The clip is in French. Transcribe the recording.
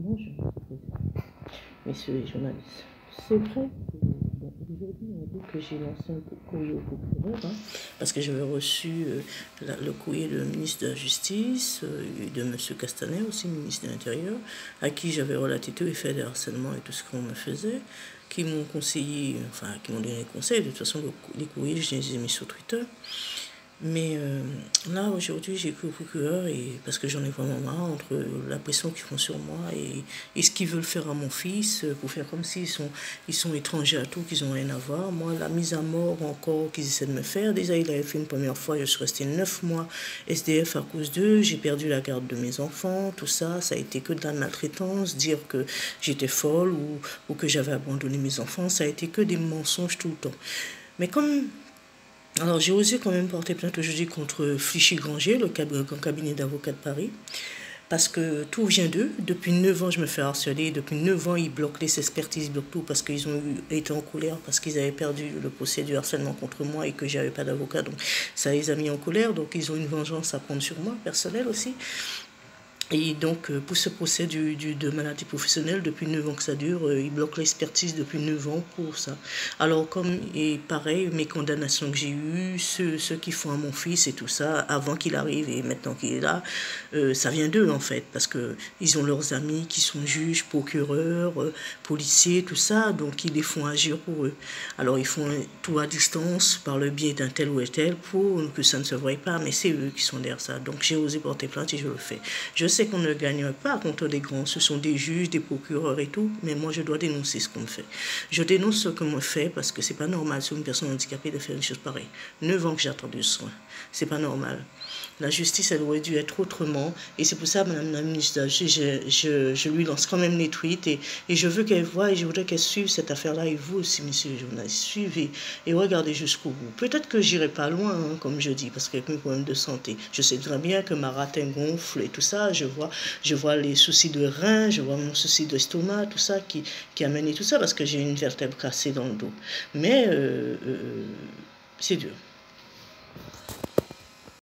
Bonjour, messieurs les journalistes. C'est vrai que aujourd'hui, on dit que j'ai lancé un courrier au procureur, parce que j'avais reçu le courrier du ministre de la Justice et de M. Castaner, aussi ministre de l'Intérieur, à qui j'avais relaté tous les faits de harcèlement et tout ce qu'on me faisait, qui m'ont conseillé, enfin, qui m'ont donné des conseils. De toute façon, les courriers, je les ai mis sur Twitter. Mais là, aujourd'hui, j'ai écrit au procureur parce que j'en ai vraiment marre entre la pression qu'ils font sur moi et ce qu'ils veulent faire à mon fils pour faire comme s'ils sont étrangers à tout, qu'ils n'ont rien à voir. Moi, la mise à mort encore qu'ils essaient de me faire, déjà, il avait fait une première fois, je suis restée 9 mois SDF à cause d'eux, j'ai perdu la garde de mes enfants, tout ça, ça a été que de la maltraitance, dire que j'étais folle ou que j'avais abandonné mes enfants, ça a été que des mensonges tout le temps. Mais comme alors, j'ai osé quand même porter plainte aujourd'hui contre Flichy-Granger, le grand cabinet d'avocats de Paris, parce que tout vient d'eux. Depuis 9 ans, je me fais harceler. Depuis 9 ans, ils bloquent les expertises, ils bloquent tout parce qu'ils ont été en colère, parce qu'ils avaient perdu le procès du harcèlement contre moi et que j'avais pas d'avocat. Donc, ça les a mis en colère. Donc, ils ont une vengeance à prendre sur moi, personnelle aussi. Et donc, pour ce procès de maladie professionnelle, depuis 9 ans que ça dure, ils bloquent l'expertise depuis 9 ans pour ça. Alors, et pareil, mes condamnations que j'ai eues, ceux qui font à mon fils et tout ça, avant qu'il arrive et maintenant qu'il est là, ça vient d'eux en fait, parce qu'ils ont leurs amis qui sont juges, procureurs, policiers, tout ça, donc ils les font agir pour eux. Alors, ils font tout à distance, par le biais d'un tel ou un tel, pour que ça ne se voie pas, mais c'est eux qui sont derrière ça. Donc, j'ai osé porter plainte et je le fais. Je sais qu'on ne gagne pas contre des grands, ce sont des juges, des procureurs et tout, mais moi je dois dénoncer ce qu'on me fait. Je dénonce ce qu'on me fait parce que c'est pas normal sur une personne handicapée de faire une chose pareille. 9 ans que j'ai attendu ce soin, c'est pas normal. La justice, elle aurait dû être autrement, et c'est pour ça, Madame la ministre, je lui lance quand même les tweets, et je veux qu'elle voie, et je voudrais qu'elle suive cette affaire-là, et vous aussi, messieurs les journalistes, suivez, et regardez jusqu'au bout. Peut-être que j'irai pas loin, comme je dis, parce qu'il y a un problème de santé. Je sais très bien que ma ratin gonfle et tout ça, je vois les soucis de rein, je vois mon souci d'estomac, tout ça, qui amène tout ça, parce que j'ai une vertèbre cassée dans le dos. Mais c'est dur.